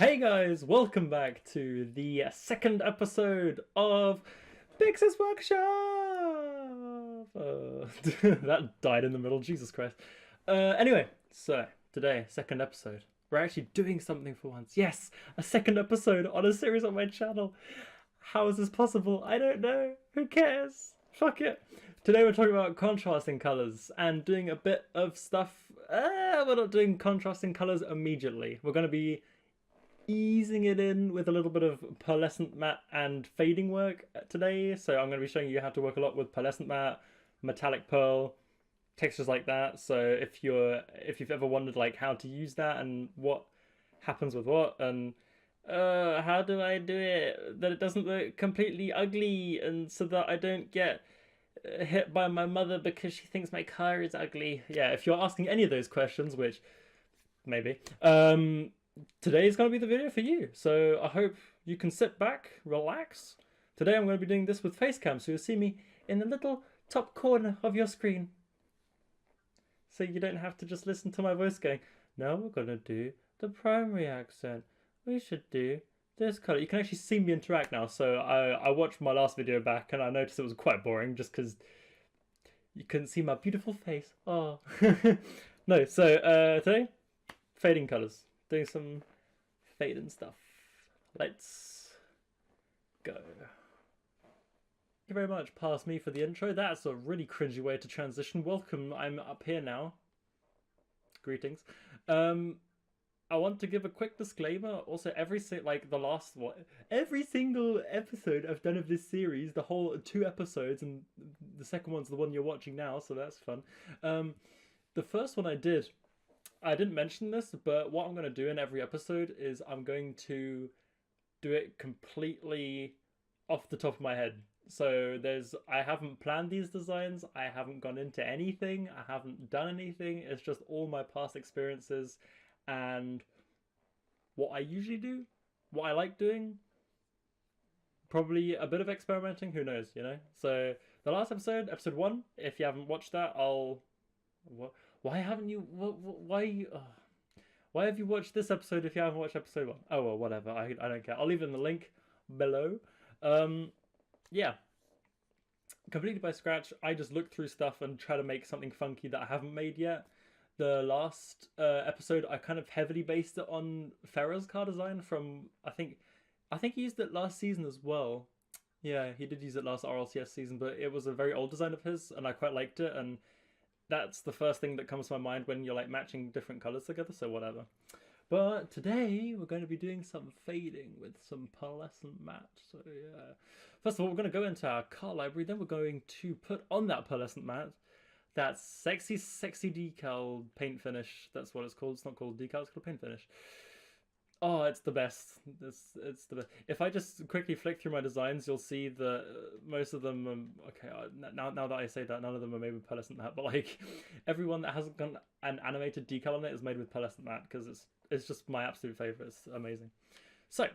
Hey guys, welcome back to the second episode of Pix's Workshop! That died in the middle, Jesus Christ. Anyway, so today, second episode. We're actually doing something for once. Yes, a second episode on a series on my channel. How is this possible? I don't know. Who cares? Fuck it. Today we're talking about contrasting colours and doing a bit of stuff. We're not doing contrasting colours immediately. We're going to be easing it in with a little bit of pearlescent matte and fading work today. So I'm going to be showing you how to work a lot with pearlescent matte, metallic pearl, textures like that. So if you've ever wondered like how to use that and what happens with what and how do I do it that it doesn't look completely ugly and so that I don't get hit by my mother because she thinks my car is ugly. Yeah, if you're asking any of those questions, which maybe, today is going to be the video for you. So I hope you can sit back, relax. Today I'm going to be doing this with Facecam, so you'll see me in the little top corner of your screen. So you don't have to just listen to my voice going, now we're going to do the primary accent. We should do this color. You can actually see me interact now. So I watched my last video back and I noticed it was quite boring just because you couldn't see my beautiful face. Oh. No, so today, fading colors. Doing some fading stuff. Let's go. Thank you very much, past me, for the intro. That's a really cringy way to transition. Welcome, I'm up here now. Greetings. I want to give a quick disclaimer. Also, every single episode I've done of this series, the whole 2 episodes, and the second one's the one you're watching now, so that's fun. The first one I didn't mention this, but what I'm going to do in every episode is I'm going to do it completely off the top of my head. So I haven't planned these designs, I haven't gone into anything, I haven't done anything, it's just all my past experiences and what I usually do, what I like doing, probably a bit of experimenting, who knows, you know? So the last episode, episode 1, if you haven't watched that, why haven't you? Why have you watched this episode if you haven't watched episode 1? Oh well, whatever. I don't care. I'll leave it in the link below. Yeah. Completely by scratch. I just look through stuff and try to make something funky that I haven't made yet. The last episode, I kind of heavily based it on Farah's car design from I think he used it last season as well. Yeah, he did use it last RLCS season, but it was a very old design of his, and I quite liked it. And that's the first thing that comes to my mind when you're like matching different colors together, so whatever. But today we're going to be doing some fading with some pearlescent matte. So yeah, first of all, we're going to go into our car library, then we're going to put on that pearlescent matte, that sexy decal paint finish. That's what it's called. It's not called decal, it's called paint finish. Oh, it's the best. It's the best. If I just quickly flick through my designs, you'll see that most of them okay, now that I say that, none of them are made with pearlescent matte, but like everyone that hasn't got an animated decal on it is made with pearlescent matte because it's just my absolute favorite. It's amazing. So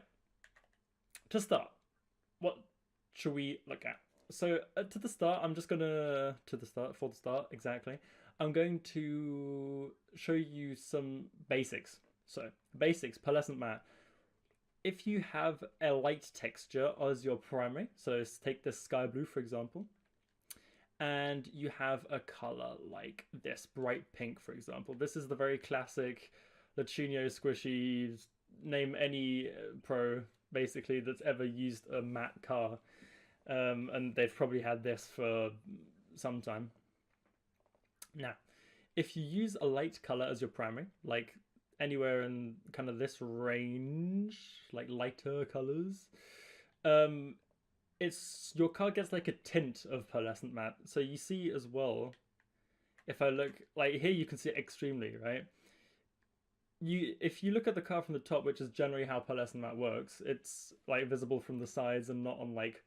to start, what should we look at? So for the start, exactly, I'm going to show you some basics. So, basics, pearlescent matte. If you have a light texture as your primary, so take this sky blue for example, and you have a color like this, bright pink for example. This is the very classic Lachinio squishy, name any pro basically that's ever used a matte car. And they've probably had this for some time. Now, if you use a light color as your primary, like anywhere in kind of this range, like lighter colors, your car gets like a tint of pearlescent matte. So you see as well, if I look like here, you can see it extremely, right? If you look at the car from the top, which is generally how pearlescent matte works, it's like visible from the sides and not on like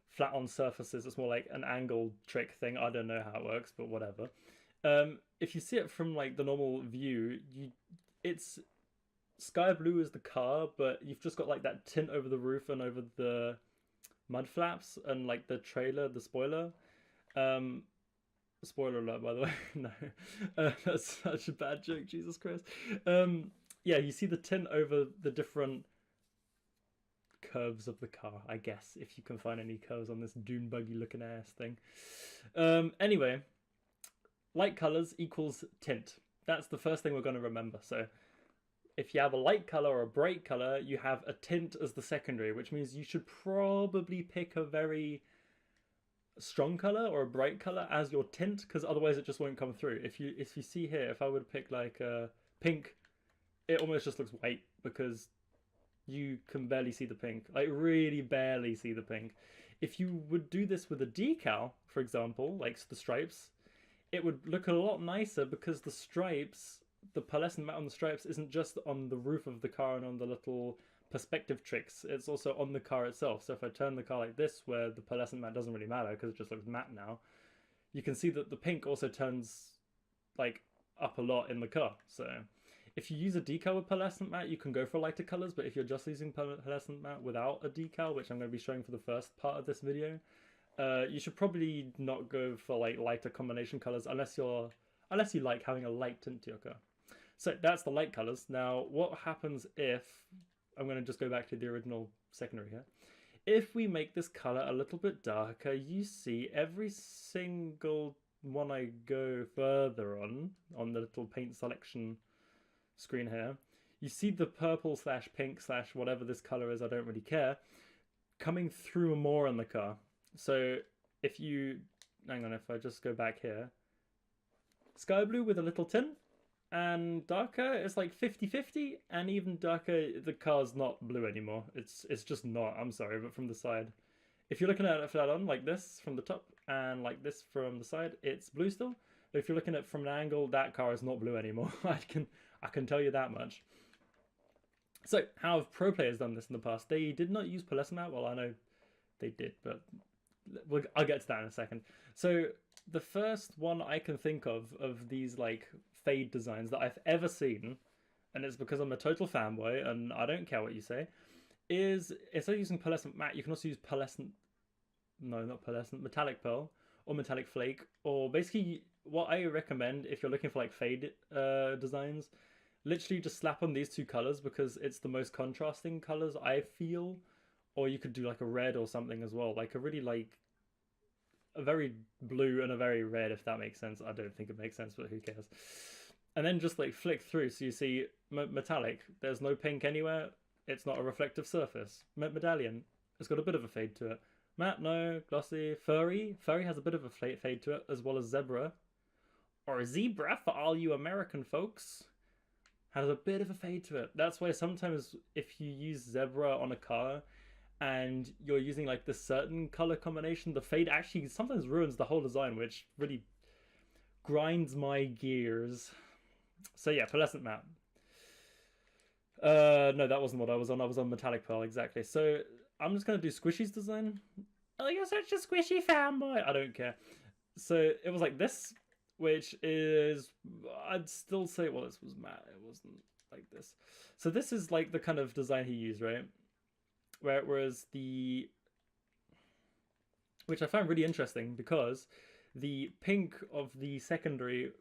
flat on surfaces. It's more like an angle trick thing. I don't know how it works, but whatever. If you see it from like the normal view, it's sky blue as the car, but you've just got like that tint over the roof and over the mud flaps and like the trailer, the spoiler. Spoiler alert, by the way. No, that's such a bad joke, Jesus Christ. yeah, you see the tint over the different curves of the car, I guess, if you can find any curves on this dune buggy looking ass thing. Anyway, light colors equals tint. That's the first thing we're going to remember. So if you have a light color or a bright color, you have a tint as the secondary, which means you should probably pick a very strong color or a bright color as your tint, because otherwise it just won't come through. If you see here, if I would pick like a pink, it almost just looks white because you can barely see the pink, like really barely see the pink. If you would do this with a decal, for example, like the stripes, it would look a lot nicer because the stripes, the pearlescent matte on the stripes isn't just on the roof of the car and on the little perspective tricks, it's also on the car itself. So if I turn the car like this, where the pearlescent matte doesn't really matter because it just looks matte now, you can see that the pink also turns like up a lot in the car. So if you use a decal with pearlescent matte, you can go for lighter colors, but if you're just using pearlescent matte without a decal, which I'm going to be showing for the first part of this video, you should probably not go for like lighter combination colors unless you like having a light tint to your car. So that's the light colors. Now, what happens if, I'm going to just go back to the original secondary here. If we make this color a little bit darker, you see every single one I go further on the little paint selection screen here, you see the purple slash pink slash whatever this color is, I don't really care, coming through more on the car. So if you, hang on, if I just go back here, sky blue with a little tint, and darker, it's like 50-50, and even darker, the car's not blue anymore. It's just not, I'm sorry, but from the side. If you're looking at it flat on, like this from the top, and like this from the side, it's blue still. But if you're looking at it from an angle, that car is not blue anymore. I can tell you that much. So, how have pro players done this in the past? They did not use pearlescent matte. Well, I know they did, but I'll get to that in a second. So, the first one I can think of these like fade designs that I've ever seen, and it's because I'm a total fanboy and I don't care what you say, is instead of using pearlescent matte, you can also use metallic pearl or metallic flake, or basically what I recommend if you're looking for like fade designs, literally just slap on these two colors because it's the most contrasting colors I feel. Or you could do like a red or something as well, like a really like a very blue and a very red, if that makes sense. I don't think it makes sense, but who cares? And then just like flick through, so you see metallic, there's no pink anywhere, it's not a reflective surface. Medallion, it's got a bit of a fade to it. Matte, no. Glossy. Furry has a bit of a fade to it, as well as zebra. Or zebra for all you American folks. Has a bit of a fade to it. That's why sometimes if you use zebra on a car and you're using like this certain color combination, the fade actually sometimes ruins the whole design, which really grinds my gears. So yeah, pearlescent matte. No, that wasn't what I was on. I was on metallic pearl, exactly. So I'm just gonna do Squishy's design. Oh, you're such a squishy fanboy. I don't care. So it was like this, which is, I'd still say, well, this was matte. It wasn't like this. So this is like the kind of design he used, right? Whereas which I found really interesting because the pink of the secondary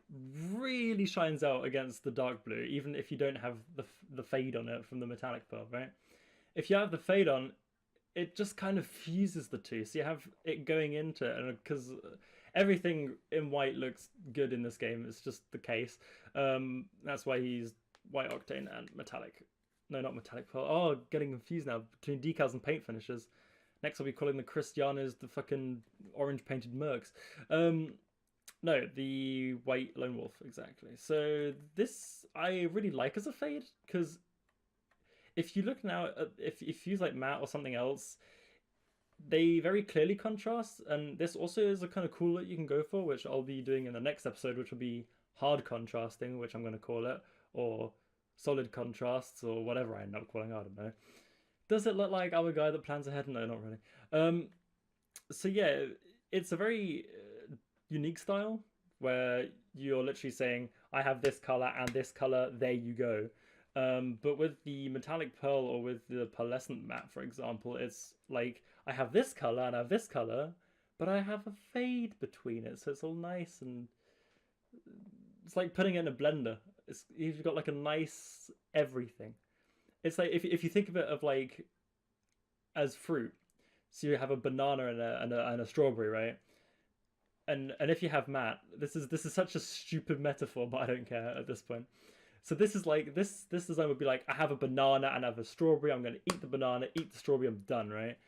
really shines out against the dark blue, even if you don't have the fade on it from the metallic pearl, right? If you have the fade on, it just kind of fuses the two. So you have it going into it, and because everything in white looks good in this game, it's just the case. That's why he used white octane and metallic. No, not metallic pearl. Oh, getting confused now between decals and paint finishes. Next I'll be calling the Cristianos the fucking orange painted mercs. No, the white lone wolf, exactly. So this I really like as a fade, because if you look now at, if you use like matte or something else, they very clearly contrast, and this also is a kind of cool look you can go for, which I'll be doing in the next episode, which will be hard contrasting, which I'm going to call it, or solid contrasts, or whatever I end up calling, I don't know. Does it look like I'm a guy that plans ahead? No, not really. So yeah, it's a very unique style where you're literally saying, I have this color and this color, there you go. But with the metallic pearl or with the pearlescent matte, for example, it's like, I have this color and I have this color, but I have a fade between it, so it's all nice, and it's like putting it in a blender. you've got like a nice everything. It's like if you think of it of like as fruit, so you have a banana and a strawberry, right? And if you have matte, this is such a stupid metaphor, but I don't care at this point. So this is like this design would be like, I have a banana and I have a strawberry. I'm gonna eat the banana, eat the strawberry. I'm done, right?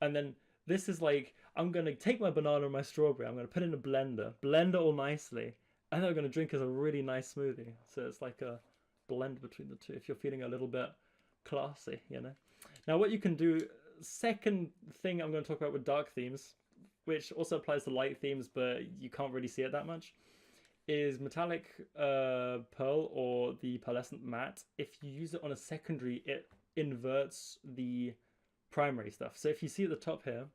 And then this is like, I'm gonna take my banana and my strawberry. I'm gonna put it in a blend it all nicely, and then I'm gonna drink as a really nice smoothie. So it's like a blend between the two. If you're feeling a little bit classy, you know. Now what you can do. Second thing I'm going to talk about with dark themes, which also applies to light themes, but you can't really see it that much, is metallic pearl or the pearlescent matte. If you use it on a secondary, it inverts the primary stuff. So if you see at the top here,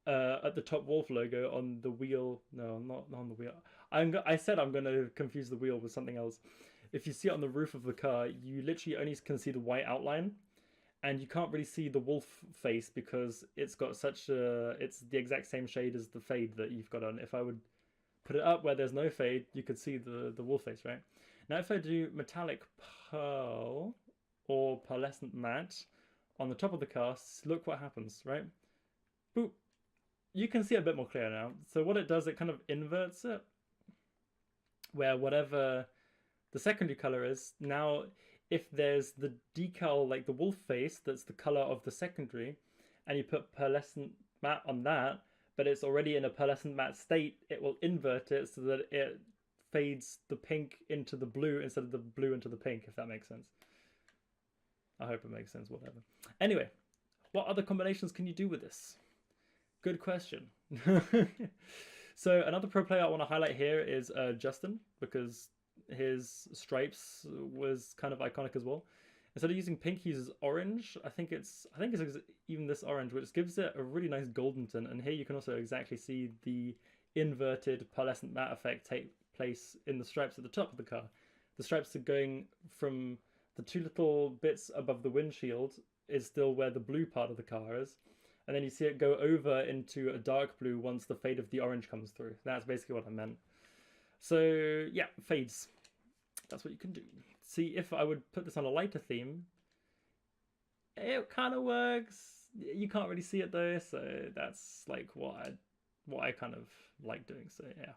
at the top Wolf logo on the wheel, no, not on the wheel. I said I'm going to confuse the wheel with something else. If you see it on the roof of the car, you literally only can see the white outline. And you can't really see the wolf face because it's got such a... It's the exact same shade as the fade that you've got on. If I would put it up where there's no fade, you could see the wolf face, right? Now if I do metallic pearl or pearlescent matte on the top of the cast, look what happens, right? Boop. You can see it a bit more clear now. So what it does, it kind of inverts it. Where whatever the secondary color is, now... If there's the decal, like the wolf face, that's the color of the secondary, and you put pearlescent matte on that, but it's already in a pearlescent matte state, it will invert it so that it fades the pink into the blue instead of the blue into the pink, if that makes sense. I hope it makes sense, whatever. Anyway, what other combinations can you do with this? Good question. So another pro player I want to highlight here is Justin, because his stripes was kind of iconic as well. Instead of using pink, he uses orange. I think it's even this orange, which gives it a really nice golden tint. And here you can also exactly see the inverted pearlescent matte effect take place in the stripes at the top of the car. The stripes are going from the two little bits above the windshield is still where the blue part of the car is. And then you see it go over into a dark blue once the fade of the orange comes through. That's basically what I meant. So yeah, fades. That's what you can do. See, if I would put this on a lighter theme, it kind of works. You can't really see it though, so that's like what I kind of like doing. So yeah.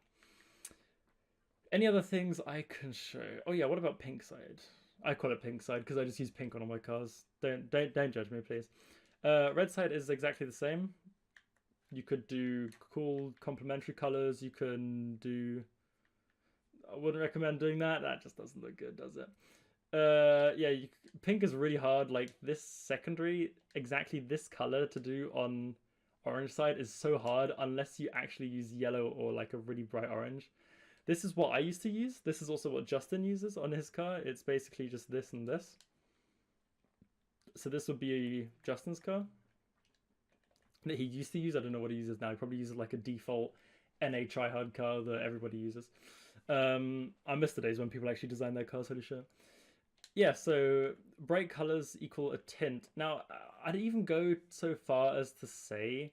Any other things I can show? Oh yeah, what about pink side? I call it pink side because I just use pink on all my cars. Don't judge me, please. Red side is exactly the same. You could do cool complementary colors. You can do... I wouldn't recommend doing that. That just doesn't look good, does it? Yeah, pink is really hard. Like this secondary, exactly this color to do on orange side is so hard unless you actually use yellow or like a really bright orange. This is what I used to use. This is also what Justin uses on his car. It's basically just this and this. So this would be Justin's car that he used to use. I don't know what he uses now. He probably uses like a default NA tryhard car that everybody uses. I miss the days when people actually design their cars, holy shit. Yeah, so bright colors equal a tint. Now, I'd even go so far as to say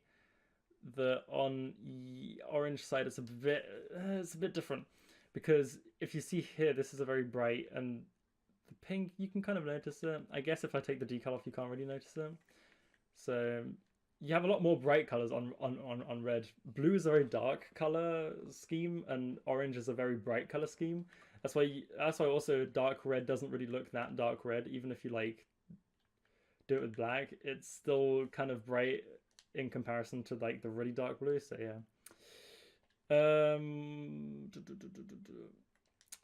that on the orange side it's a bit different, because if you see here, this is a very bright, and the pink, you can kind of notice it. I guess if I take the decal off, you can't really notice it. So you have a lot more bright colors on red. Blue is a very dark color scheme, and orange is a very bright color scheme. That's why also dark red doesn't really look that dark red. Even if you like do it with black, it's still kind of bright in comparison to like the really dark blue. So yeah.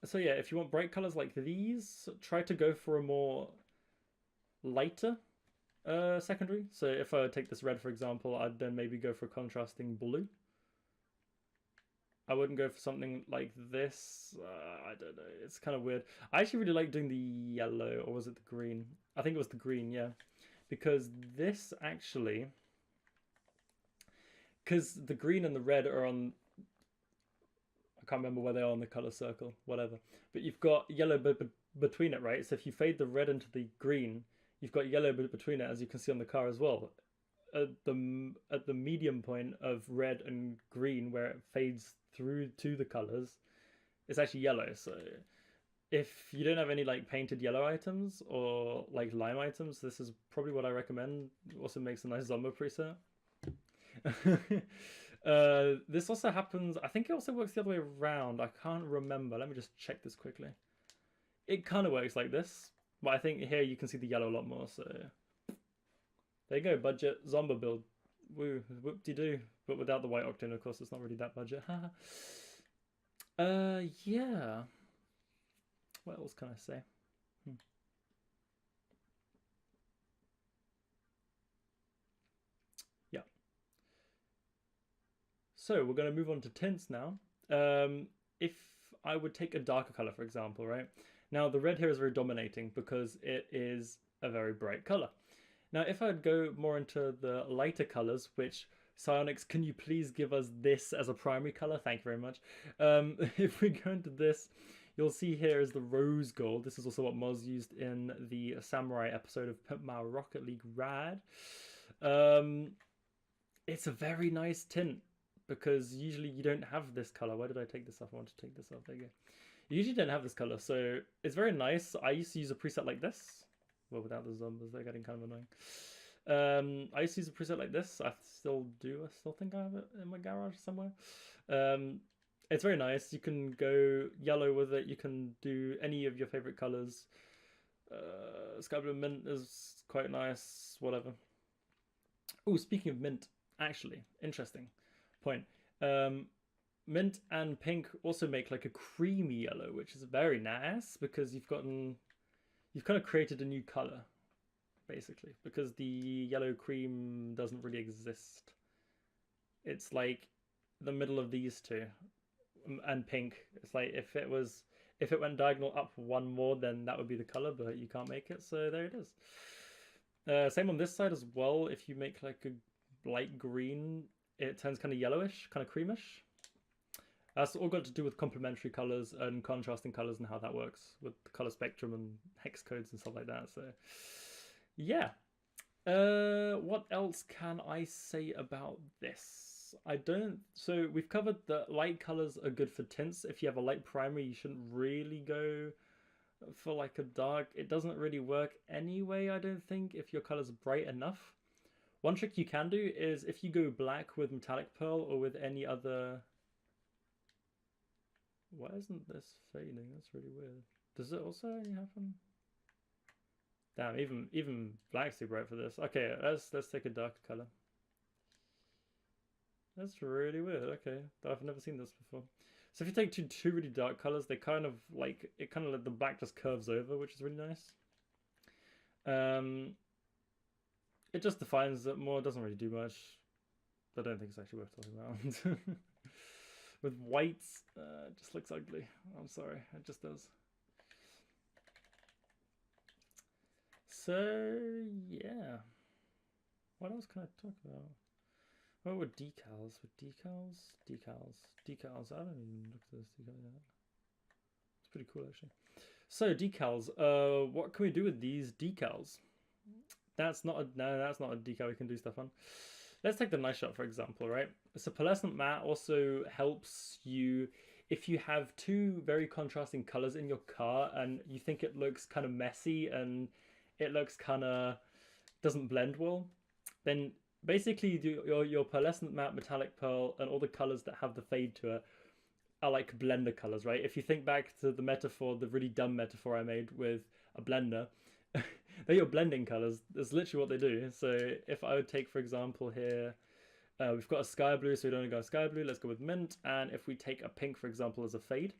So yeah, if you want bright colors like these, try to go for a more lighter secondary. So if I take this red, for example, I'd then maybe go for contrasting blue. I wouldn't go for something like this. I don't know. It's kind of weird. I actually really like doing the yellow, or was it the green? I think it was the green, yeah. Because this actually... Because the green and the red are on... I can't remember where they are on the color circle, whatever. But you've got yellow between it, right? So if you fade the red into the green, you've got yellow between it, as you can see on the car as well. At the medium point of red and green, where it fades through to the colors, it's actually yellow. So if you don't have any like painted yellow items or like lime items, this is probably what I recommend. It also makes a nice Zomba preset. This also happens, I think it also works the other way around. I can't remember. Let me just check this quickly. It kind of works like this, but I think here you can see the yellow a lot more. So there you go, budget Zomba build. Woo, whoop-de-doo. But without the white octane, of course, it's not really that budget. Yeah. What else can I say? Yeah. So we're going to move on to tints now. If I would take a darker color, for example, right? Now the red here is very dominating because it is a very bright color. Now if I'd go more into the lighter colors, which Psionics, can you please give us this as a primary color? Thank you very much. If we go into this, you'll see here is the rose gold. This is also what Moz used in the Samurai episode of Pimp My Rocket League Rad. It's a very nice tint because usually you don't have this color. Where did I take this off? I want to take this off. There you go. You usually don't have this color, so it's very nice. I used to use a preset like this. Well, without the zombies, they're getting kind of annoying. I used to use a preset like this. I still do. I still think I have it in my garage somewhere. It's very nice. You can go yellow with it. You can do any of your favorite colors. Sky blue mint is quite nice. Whatever. Oh, speaking of mint, actually, interesting point. Mint and pink also make like a creamy yellow, which is very nice because you've kind of created a new color, basically, because the yellow cream doesn't really exist. It's like the middle of these two, and pink. It's like if it went diagonal up one more, then that would be the color, but you can't make it, so there it is. Same on this side as well. If you make like a light green, it turns kind of yellowish, kind of creamish. That's all got to do with complementary colors and contrasting colors and how that works with the color spectrum and hex codes and stuff like that. So, yeah. What else can I say about this? So we've covered that light colors are good for tints. If you have a light primary, you shouldn't really go for like a dark. It doesn't really work anyway, I don't think, if your color's bright enough. One trick you can do is if you go black with metallic pearl or with any other... Why isn't this fading? That's really weird. Does it also only happen? Damn, even black's too bright for this. Okay, let's take a darker color. That's really weird. Okay, I've never seen this before. So if you take two really dark colors, they kind of like the black just curves over, which is really nice. It just defines it more. It doesn't really do much. I don't think it's actually worth talking about. With whites, it just looks ugly. I'm sorry, it just does. So yeah, what else can I talk about? Oh, with decals, decals. I haven't even looked at this decal yet. It's pretty cool actually. So decals. What can we do with these decals? That's not a decal we can do stuff on. Let's take the nice shot for example, right? So Pearlescent Matte also helps you if you have two very contrasting colors in your car and you think it looks kind of messy and it looks kind of doesn't blend well, then basically your Pearlescent Matte, Metallic Pearl, and all the colors that have the fade to it are like blender colors, right? If you think back to the metaphor, the really dumb metaphor I made with a blender, they're your blending colors. That's literally what they do. So if I would take, for example, here, we've got a sky blue, so we don't want to go sky blue. Let's go with mint. And if we take a pink, for example, as a fade,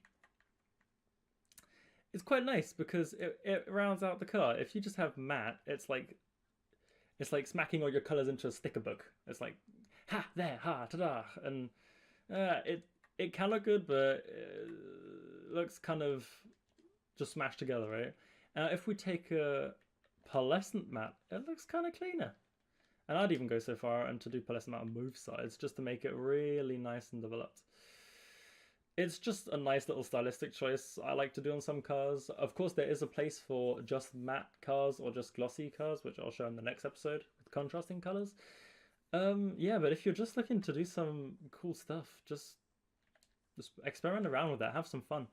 it's quite nice because it rounds out the car. If you just have matte, it's like smacking all your colors into a sticker book. It's like, ha, there, ha, ta-da. And it can look good, but it looks kind of just smashed together, right? If we take a Pearlescent Matte, it looks kind of cleaner. And I'd even go so far and to do Pearlescent Matte on both sides just to make it really nice and developed. It's just a nice little stylistic choice I like to do on some cars. Of course, there is a place for just matte cars or just glossy cars, which I'll show in the next episode with contrasting colors. Yeah, but if you're just looking to do some cool stuff, just experiment around with that, have some fun.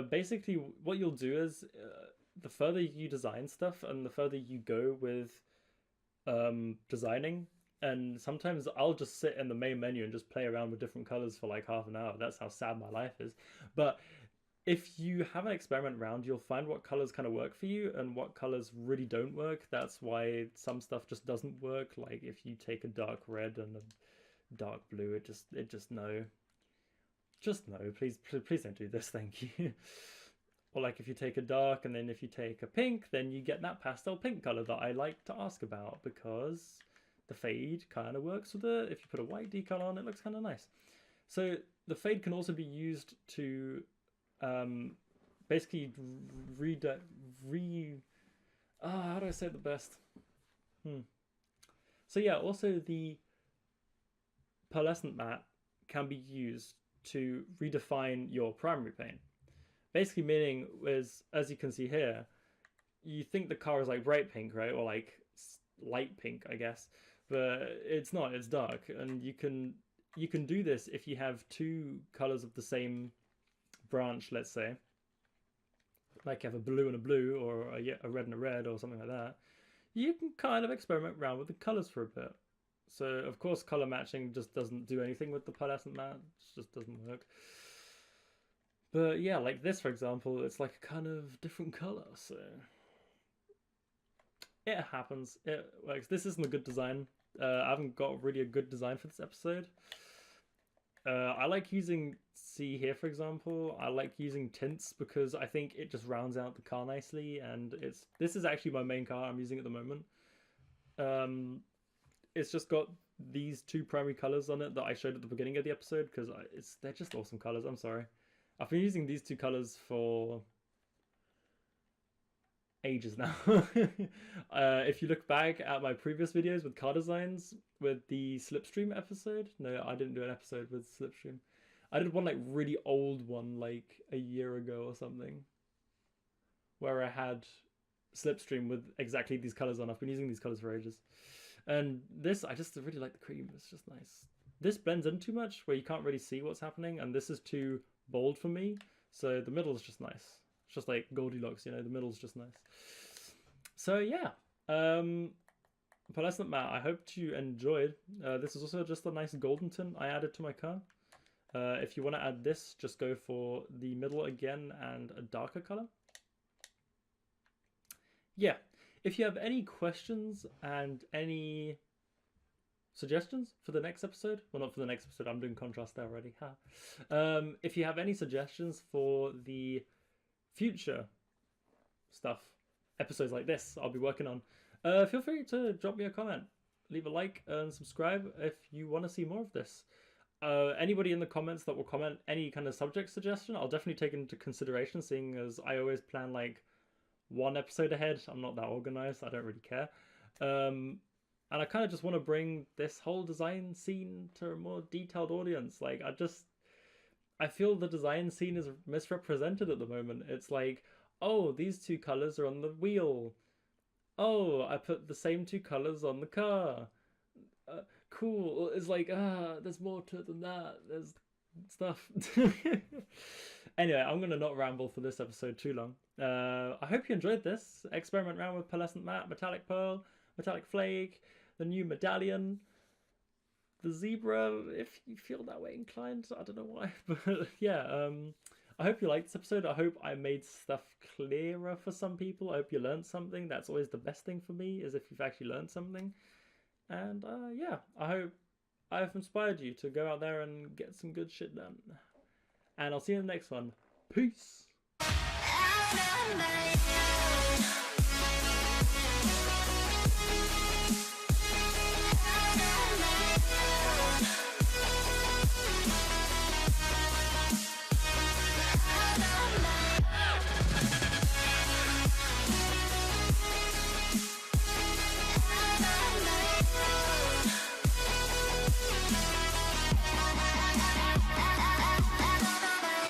Basically, what you'll do is the further you design stuff and the further you go with designing, and sometimes I'll just sit in the main menu and just play around with different colors for like half an hour. That's how sad my life is. But if you have an experiment round, you'll find what colors kind of work for you and what colors really don't work. That's why some stuff just doesn't work. Like if you take a dark red and a dark blue, it just no. Just no, please don't do this, thank you. Or like if you take a dark and then if you take a pink, then you get that pastel pink color that I like to ask about, because the fade kind of works with it. If you put a white decal on, it looks kind of nice. So the fade can also be used to basically how do I say it the best? So yeah, also the Pearlescent Matte can be used to redefine your primary paint. Basically meaning is, as you can see here, you think the car is like bright pink, right? Or like light pink, I guess. But it's not, it's dark. And you can do this if you have two colors of the same branch, let's say. Like you have a blue and a blue, or a red and a red, or something like that. You can kind of experiment around with the colors for a bit. So, of course, color matching just doesn't do anything with the Pearlescent Matte. It just doesn't work. But yeah, like this, for example, it's like a kind of different color, so it happens. It works. This isn't a good design. I haven't got really a good design for this episode. I like using, see here, for example, I like using Tints because I think it just rounds out the car nicely, and this is actually my main car I'm using at the moment. It's just got these two primary colors on it that I showed at the beginning of the episode because they're just awesome colors. I'm sorry. I've been using these two colors for ages now. If you look back at my previous videos with car designs with the Slipstream episode, no, I didn't do an episode with Slipstream. I did one like really old one like a year ago or something, where I had Slipstream with exactly these colors on. I've been using these colors for ages. And this, I just really like the cream. It's just nice. This blends in too much where you can't really see what's happening, and this is too bold for me. So the middle is just nice. It's just like Goldilocks, you know, the middle's just nice. So yeah, Pearlescent Matte, I hope you enjoyed. This is also just a nice golden tint I added to my car. If you want to add this, just go for the middle again and a darker color. Yeah, if you have any questions and any suggestions for the next episode, well, not for the next episode, I'm doing contrast there already. If you have any suggestions for the future stuff, episodes like this I'll be working on, feel free to drop me a comment, leave a like, and subscribe if you want to see more of this. Anybody in the comments that will comment any kind of subject suggestion, I'll definitely take into consideration, seeing as I always plan like one episode ahead. I'm not that organized, I don't really care. And I kind of just want to bring this whole design scene to a more detailed audience. Like, I feel the design scene is misrepresented at the moment. It's like, oh, these two colors are on the wheel. Oh, I put the same two colors on the car. Cool. It's like, there's more to it than that. There's stuff. Anyway, I'm going to not ramble for this episode too long. I hope you enjoyed this. Experiment around with Pearlescent Matte, Metallic Pearl, Metallic Flake, the new medallion, the zebra, if you feel that way inclined. I don't know why, but yeah, I hope you liked this episode. I hope I made stuff clearer for some people. I hope you learned something. That's always the best thing for me, is if you've actually learned something. And yeah, I hope I've inspired you to go out there and get some good shit done. And I'll see you in the next one. Peace!